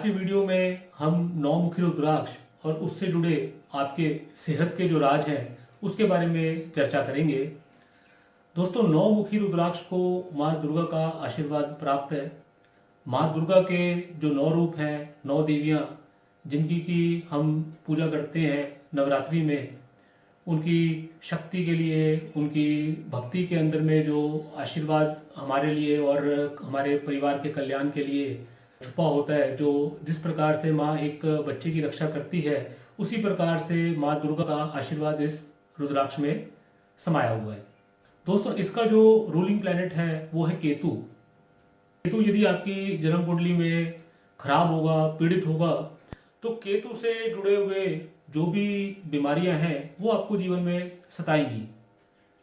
के वीडियो में हम नौमुखी रुद्राक्ष और उससे जुड़े आपके सेहत के जो राज हैं उसके बारे में चर्चा करेंगे। दोस्तों, नौमुखी रुद्राक्ष को माँ दुर्गा का आशीर्वाद प्राप्त है। माँ दुर्गा के जो 9 रूप हैं, 9 देवियाँ जिनकी की हम पूजा करते हैं नवरात्रि में, उनकी शक्ति के लिए, उनकी भक्ति के अंदर में जो आशीर्वाद हमारे लिए और हमारे परिवार के कल्याण के लिए छुपा होता है, जो जिस प्रकार से माँ एक बच्चे की रक्षा करती है, उसी प्रकार से माँ दुर्गा का आशीर्वाद इस रुद्राक्ष में समाया हुआ है। दोस्तों, इसका जो रूलिंग प्लैनेट है वो है केतु। केतु यदि आपकी जन्म कुंडली में खराब होगा, पीड़ित होगा, तो केतु से जुड़े हुए जो भी बीमारियां हैं वो आपको जीवन में सताएंगी।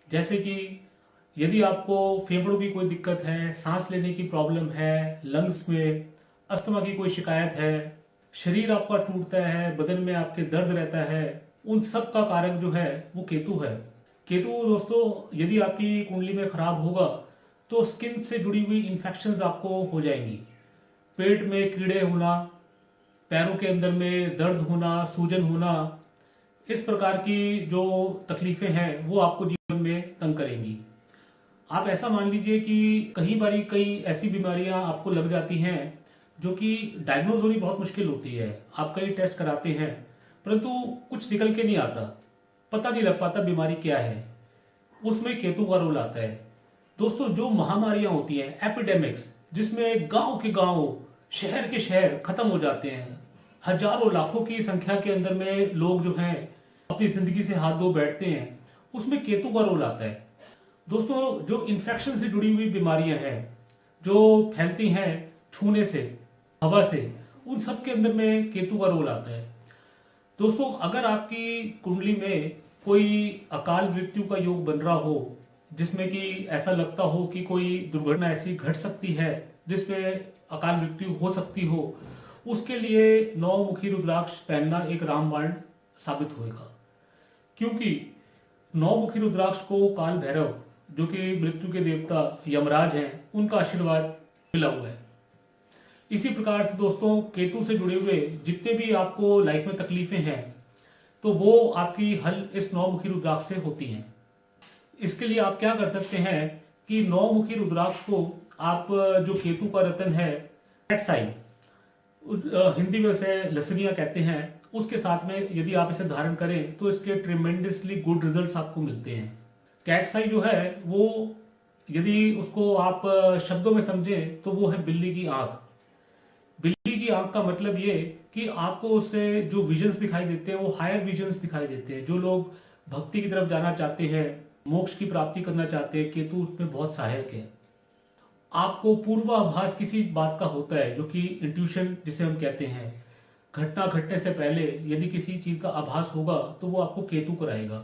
जैसे कि यदि आपको फेफड़ों की कोई दिक्कत है, सांस लेने की प्रॉब्लम है, लंग्स में अस्थमा की कोई शिकायत है, शरीर आपका टूटता है, बदन में आपके दर्द रहता है, उन सब का कारक जो है वो केतु है। केतु दोस्तों यदि आपकी कुंडली में खराब होगा तो स्किन से जुड़ी हुई इन्फेक्शंस आपको हो जाएंगी। पेट में कीड़े होना, पैरों के अंदर में दर्द होना, सूजन होना, इस प्रकार की जो तकलीफें हैं वो आपको जीवन में तंग करेंगी। आप ऐसा मान लीजिए कि कई ऐसी बीमारियां आपको लग जाती हैं जो कि डायग्नोज होनी बहुत मुश्किल होती है। आप कई टेस्ट कराते हैं परंतु कुछ निकल के नहीं आता, पता नहीं लग पाता बीमारी क्या है। उसमें केतु का रोल आता है। दोस्तों, जो महामारियां होती हैं, एपिडेमिक्स, जिसमें गांव के गांव, शहर के शहर खत्म हो जाते हैं, हजारों लाखों की संख्या के अंदर में लोग जो हैं अपनी जिंदगी से हाथ धो बैठते हैं, उसमें केतु का रोल आता है। दोस्तों, जो इन्फेक्शन से जुड़ी हुई बीमारियां हैं जो फैलती हैं छूने से, हवा से, उन सब के अंदर में केतु का रोल आता है। दोस्तों, अगर आपकी कुंडली में कोई अकाल मृत्यु का योग बन रहा हो, जिसमें कि ऐसा लगता हो कि कोई दुर्घटना ऐसी घट सकती है जिसमें अकाल मृत्यु हो सकती हो, उसके लिए नौमुखी रुद्राक्ष पहनना एक रामबाण साबित होगा। क्योंकि नौमुखी रुद्राक्ष को काल भैरव, जो कि मृत्यु के देवता यमराज हैं, उनका आशीर्वाद मिला हुआ है। इसी प्रकार से दोस्तों, केतु से जुड़े हुए जितने भी आपको लाइफ में तकलीफें हैं तो वो आपकी हल इस नौमुखी रुद्राक्ष से होती हैं। इसके लिए आप क्या कर सकते हैं कि नौमुखी रुद्राक्ष को आप जो केतु का रतन है, कैटसाई, हिंदी में उसे लसनिया कहते हैं, उसके साथ में यदि आप इसे धारण करें तो इसके ट्रिमेंडसली गुड रिजल्ट्स आपको मिलते हैं। कैटसाई जो है वो यदि उसको आप शब्दों में समझें तो वो है बिल्ली की आंख। बिल्ली की आंख का मतलब ये कि आपको उससे जो विजन्स दिखाई देते हैं वो हायर विजन्स दिखाई देते हैं। जो लोग भक्ति की तरफ जाना चाहते हैं, मोक्ष की प्राप्ति करना चाहते हैं, केतु उसमें बहुत सहायक है। आपको पूर्वाभास किसी बात का होता है, जो कि इंट्यूशन जिसे हम कहते हैं, घटना घटने से पहले यदि किसी चीज का आभास होगा तो वो आपको केतु कराएगा।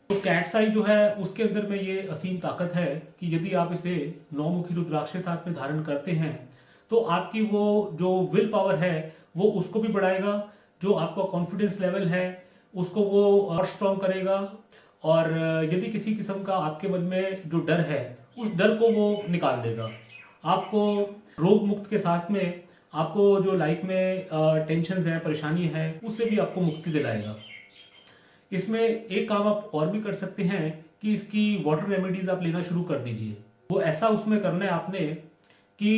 तो कैटसाई जो है उसके अंदर में ये असीम ताकत है कि यदि आप इसे नौमुखी रुद्राक्ष के साथ में धारण करते हैं तो आपकी वो जो विल पावर है वो उसको भी बढ़ाएगा, जो आपका कॉन्फिडेंस लेवल है उसको वो और स्ट्रॉन्ग करेगा, और यदि किसी किस्म का आपके मन में जो डर है उस डर को वो निकाल देगा। आपको रोग मुक्त के साथ में आपको जो लाइफ में टेंशन है, परेशानी है, उससे भी आपको मुक्ति दिलाएगा। इसमें एक काम आप और भी कर सकते हैं कि इसकी वाटर रेमेडीज आप लेना शुरू कर दीजिए। वो ऐसा उसमें करना है आपने कि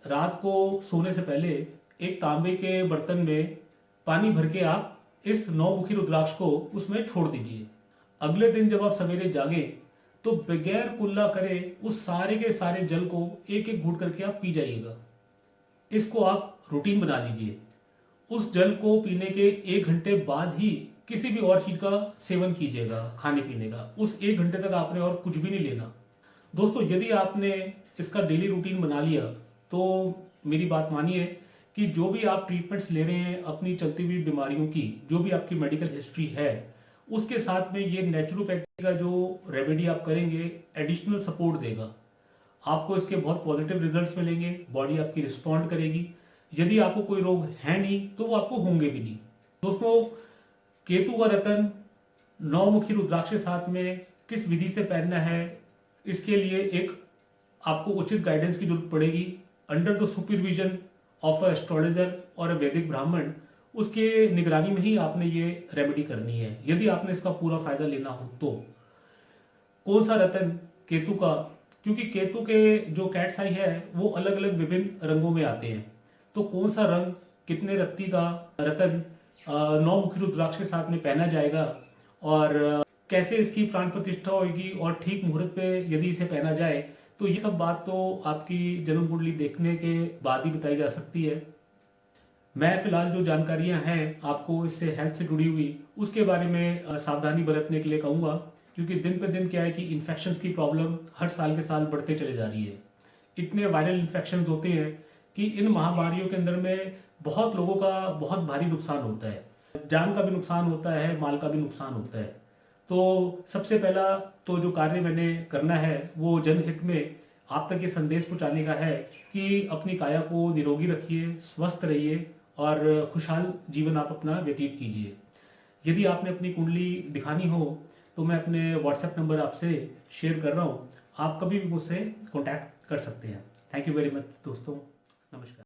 रात को सोने से पहले एक तांबे के बर्तन में पानी भर के आप इस नौमुखी रुद्राक्ष को उसमें छोड़ दीजिए। अगले दिन जब आप सवेरे जागे तो बगैर कुल्ला करे उस सारे के सारे जल को एक एक घूंट करके आप पी जाइएगा। इसको आप रूटीन बना लीजिए। उस जल को पीने के 1 घंटे बाद ही किसी भी और चीज का सेवन कीजिएगा, खाने पीने का। उस 1 घंटे तक आपने और कुछ भी नहीं लेना। दोस्तों, यदि आपने इसका डेली रूटीन बना लिया तो मेरी बात मानिए कि जो भी आप ट्रीटमेंट्स ले रहे हैं अपनी चलती हुई बीमारियों की, जो भी आपकी मेडिकल हिस्ट्री है, उसके साथ में ये नेचुरोपैथी का जो रेमेडी आप करेंगे एडिशनल सपोर्ट देगा। आपको इसके बहुत पॉजिटिव रिजल्ट्स मिलेंगे, बॉडी आपकी रिस्पॉन्ड करेगी। यदि आपको कोई रोग है नहीं तो वो आपको होंगे भी नहीं। दोस्तों, केतु का रतन नौमुखी रुद्राक्ष के साथ में किस विधि से पहनना है, इसके लिए एक आपको उचित गाइडेंस की जरूरत पड़ेगी under the supervision of a astrologer और अ वैदिक ब्राह्मण, उसके निगरानी में ही आपने ये रेमेडी करनी है। यदि आपने इसका पूरा फायदा लेना हो तो कौन सा रतन, केतु का, क्योंकि केतु के जो कैट्स आई है वो अलग अलग विभिन्न रंगों में आते हैं, तो कौन सा रंग कितने रत्ती का रतन 9 मुखी रुद्राक्ष के साथ में पहना जाएगा और कैसे इसकी प्राण प्रतिष्ठा होगी और ठीक मुहूर्त पे यदि इसे पहना जाए, तो ये सब बात तो आपकी जन्म कुंडली देखने के बाद ही बताई जा सकती है। मैं फिलहाल जो जानकारियां हैं आपको इससे हेल्थ से जुड़ी हुई उसके बारे में सावधानी बरतने के लिए कहूँगा, क्योंकि दिन पे दिन क्या है कि इन्फेक्शंस की प्रॉब्लम हर साल के साल बढ़ते चले जा रही है। इतने वायरल इन्फेक्शंस होते हैं कि इन महामारियों के अंदर में बहुत लोगों का बहुत भारी नुकसान होता है, जान का भी नुकसान होता है, माल का भी नुकसान होता है। तो सबसे पहला तो जो कार्य मैंने करना है वो जनहित में आप तक ये संदेश पहुंचाने का है कि अपनी काया को निरोगी रखिए, स्वस्थ रहिए और खुशहाल जीवन आप अपना व्यतीत कीजिए। यदि आपने अपनी कुंडली दिखानी हो तो मैं अपने व्हाट्सएप नंबर आपसे शेयर कर रहा हूँ, आप कभी भी मुझसे कॉन्टैक्ट कर सकते हैं। थैंक यू वेरी मच दोस्तों, नमस्कार।